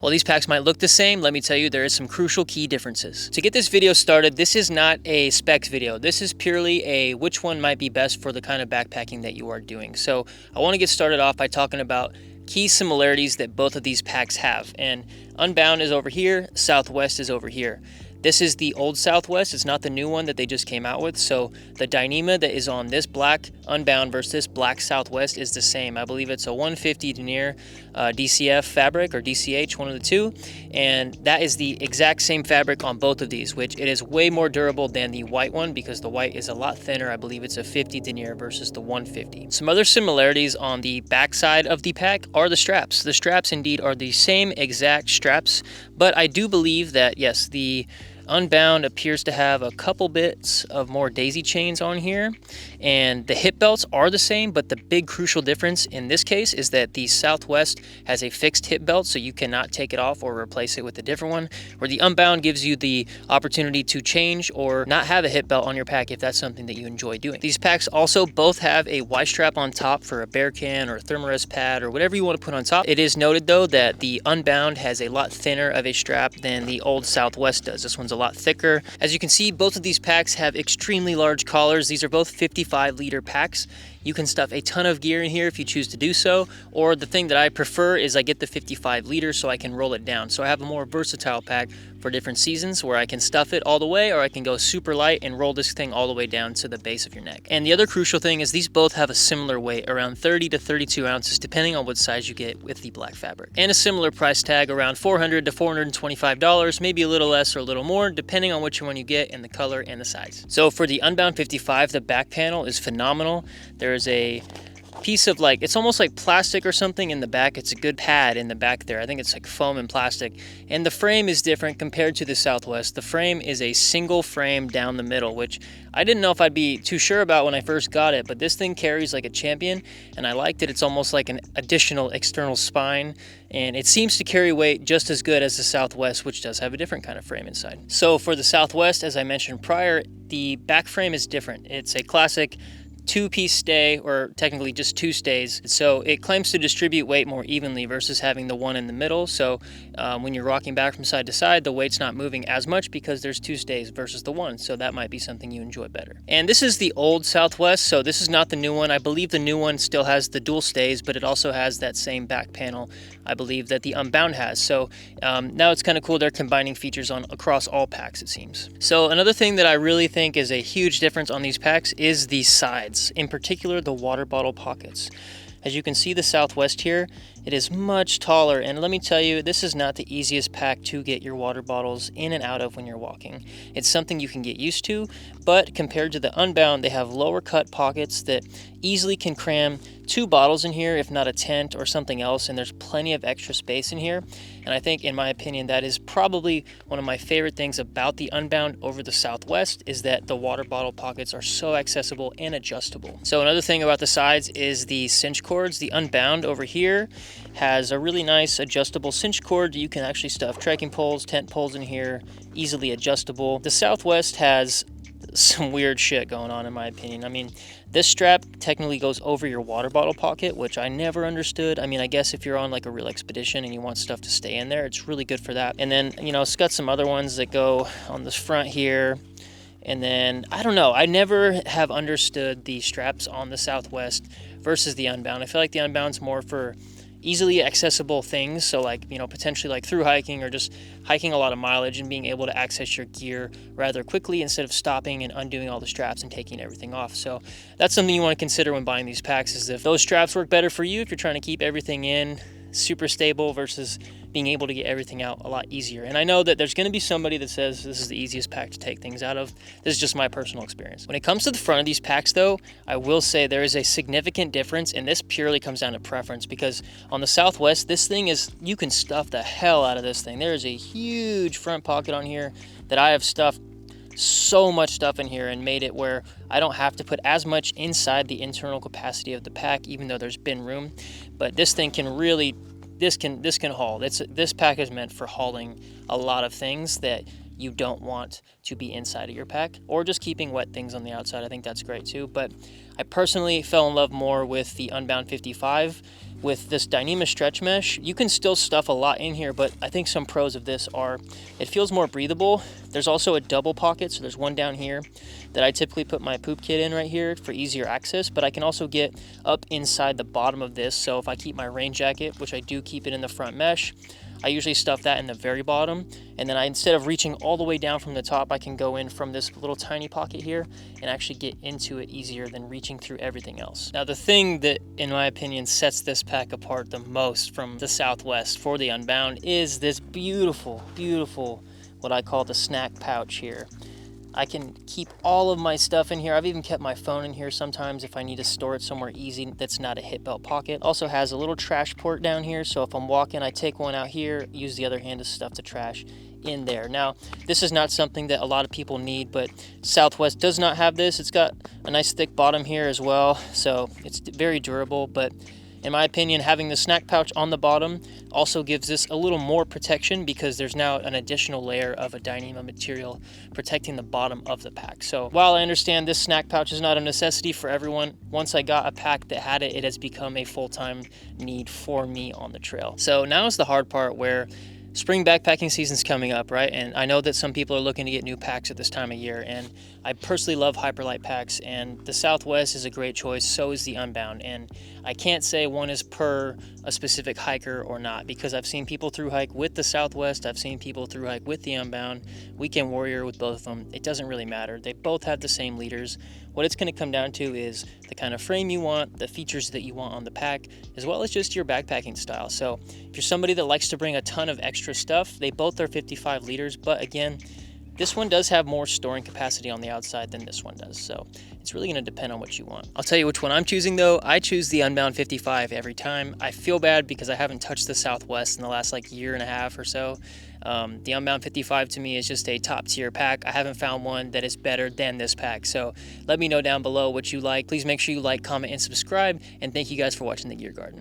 While these packs might look the same, let me tell you there is some crucial key differences. To get this video started, this is not a specs video. This is purely a which one might be best for the kind of backpacking that you are doing. So I want to get started off by talking about key similarities that both of these packs have. And Unbound is over here, Southwest is over here. This is the old Southwest. It's not the new one that they just came out with. So the Dyneema that is on this black Unbound versus this black Southwest is the same. I believe it's a 150 denier DCF fabric or DCH, one of the two. And that is the exact same fabric on both of these, which it is way more durable than the white one because the white is a lot thinner. I believe it's a 50 denier versus the 150. Some other similarities on the back side of the pack are the straps. The straps indeed are the same exact straps, but I do believe that, yes, the Unbound appears to have a couple bits of more daisy chains on here, and the hip belts are the same, but the big crucial difference in this case is that the Southwest has a fixed hip belt, so you cannot take it off or replace it with a different one, where the Unbound gives you the opportunity to change or not have a hip belt on your pack if that's something that you enjoy doing. These packs also both have a Y-strap on top for a bear can or a thermarest pad or whatever you want to put on top. It is noted though that the Unbound has a lot thinner of a strap than the old Southwest does. This one's a lot thicker. As you can see, both of these packs have extremely large collars. These are both 55-liter packs. You can stuff a ton of gear in here if you choose to do so, or the thing that I prefer is I get the 55 liter so I can roll it down. So I have a more versatile pack for different seasons where I can stuff it all the way, or I can go super light and roll this thing all the way down to the base of your neck. And the other crucial thing is these both have a similar weight, around 30 to 32 ounces, depending on what size you get with the black fabric. And a similar price tag, around $400 to $425, maybe a little less or a little more, depending on which one you get and the color and the size. So for the Unbound 55, the back panel is phenomenal. There's a piece of it's almost like plastic or something in the back. It's a good pad in the back there. I think it's like foam and plastic. And the frame is different compared to the Southwest. The frame is a single frame down the middle, which I didn't know if I'd be too sure about when I first got it, but this thing carries like a champion, and I liked it. It's almost like an additional external spine, and it seems to carry weight just as good as the Southwest, which does have a different kind of frame inside. So for the Southwest, as I mentioned prior, the back frame is different. It's a classic two-piece stay, or technically just two stays. So it claims to distribute weight more evenly versus having the one in the middle. So when you're rocking back from side to side, the weight's not moving as much because there's two stays versus the one. So that might be something you enjoy better. And this is the old Southwest, so this is not the new one. I believe the new one still has the dual stays, but it also has that same back panel, I believe, that the Unbound has. So now it's kind of cool they're combining features across all packs, it seems. So another thing that I really think is a huge difference on these packs is the sides. In particular, the water bottle pockets. As you can see, the Southwest here, it is much taller, and let me tell you, this is not the easiest pack to get your water bottles in and out of when you're walking. It's something you can get used to, but compared to the Unbound, they have lower cut pockets that easily can cram 2 bottles in here, if not a tent or something else, and there's plenty of extra space in here. And I think, in my opinion, that is probably one of my favorite things about the Unbound over the Southwest, is that the water bottle pockets are so accessible and adjustable. So another thing about the sides is the cinch cords. The Unbound over here has a really nice adjustable cinch cord. You can actually stuff trekking poles, tent poles in here, easily adjustable. The Southwest has some weird shit going on, in my opinion. I mean, this strap technically goes over your water bottle pocket, which I never understood. I mean, I guess if you're on like a real expedition and you want stuff to stay in there, it's really good for that. And then, you know, it's got some other ones that go on this front here. And then, I don't know, I never have understood the straps on the Southwest versus the Unbound. I feel like the Unbound's more for easily accessible things, so like, you know, potentially like through hiking or just hiking a lot of mileage and being able to access your gear rather quickly instead of stopping and undoing all the straps and taking everything off. So that's something you want to consider when buying these packs, is if those straps work better for you, if you're trying to keep everything in super stable versus being able to get everything out a lot easier. And I know that there's going to be somebody that says this is the easiest pack to take things out of. This is just my personal experience. When it comes to the front of these packs though, I will say there is a significant difference, and this purely comes down to preference, because on the Southwest, this thing is, you can stuff the hell out of this thing. There is a huge front pocket on here that I have stuffed so much stuff in here and made it where I don't have to put as much inside the internal capacity of the pack, even though there's bin room. But this thing can really, this can haul. This pack is meant for hauling a lot of things that you don't want to be inside of your pack, or just keeping wet things on the outside. I think that's great too. But I personally fell in love more with the Unbound 55 with this Dyneema stretch mesh, you can still stuff a lot in here, but I think some pros of this are it feels more breathable. There's also a double pocket, so there's one down here that I typically put my poop kit in right here for easier access, but I can also get up inside the bottom of this. So if I keep my rain jacket, which I do keep it in the front mesh, I usually stuff that in the very bottom, and then instead of reaching all the way down from the top, I can go in from this little tiny pocket here and actually get into it easier than reaching through everything else. Now, the thing that, in my opinion, sets this pack apart the most from the Southwest for the Unbound is this beautiful, beautiful, what I call the snack pouch here. I can keep all of my stuff in here. I've even kept my phone in here sometimes if I need to store it somewhere easy that's not a hip belt pocket. Also has a little trash port down here, so if I'm walking, I take one out here, use the other hand to stuff the trash in there. Now, this is not something that a lot of people need, but Southwest does not have this. It's got a nice thick bottom here as well, so it's very durable, but in my opinion, having the snack pouch on the bottom also gives this a little more protection because there's now an additional layer of a Dyneema material protecting the bottom of the pack. So while I understand this snack pouch is not a necessity for everyone, once I got a pack that had it, it has become a full-time need for me on the trail. So now is the hard part where spring backpacking season's coming up, right? And I know that some people are looking to get new packs at this time of year, and I personally love Hyperlite packs, and the Southwest is a great choice, so is the Unbound, and I can't say one is per a specific hiker or not, because I've seen people through hike with the Southwest, I've seen people through hike with the Unbound, weekend warrior with both of them. It doesn't really matter. They both have the same leaders. What it's going to come down to is the kind of frame you want, the features that you want on the pack, as well as just your backpacking style. So if you're somebody that likes to bring a ton of extra stuff, they both are 55 liters, but again, this one does have more storing capacity on the outside than this one does, so it's really going to depend on what you want. I'll tell you which one I'm choosing though. I choose the Unbound 55 every time. I feel bad because I haven't touched the Southwest in the last year and a half or so. The Unbound 55 to me is just a top tier pack. I haven't found one that is better than this pack, so let me know down below what you like. Please make sure you like, comment, and subscribe, and thank you guys for watching the Gear Garden.